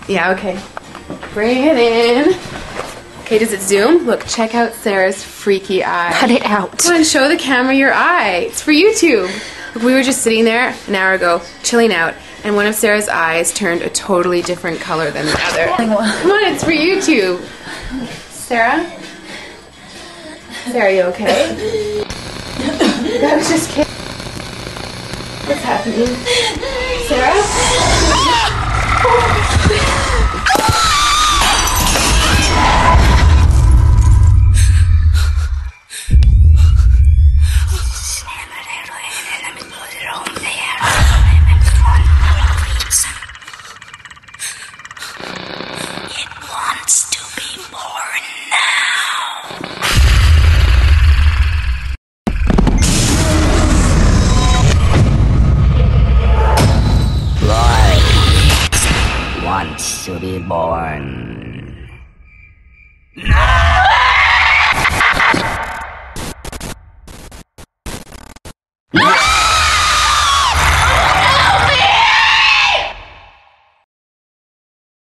Yeah, okay. Bring it in. Okay, does it zoom? Look, check out Sarah's freaky eye. Cut it out. Come on, show the camera your eye. It's for YouTube. Look, we were just sitting there an hour ago, chilling out, and one of Sarah's eyes turned a totally different color than the other. Come on, it's for YouTube. Sarah? Sarah, you okay? I was just kidding. What's happening? Sarah? It wants to be born now. Life wants to be born.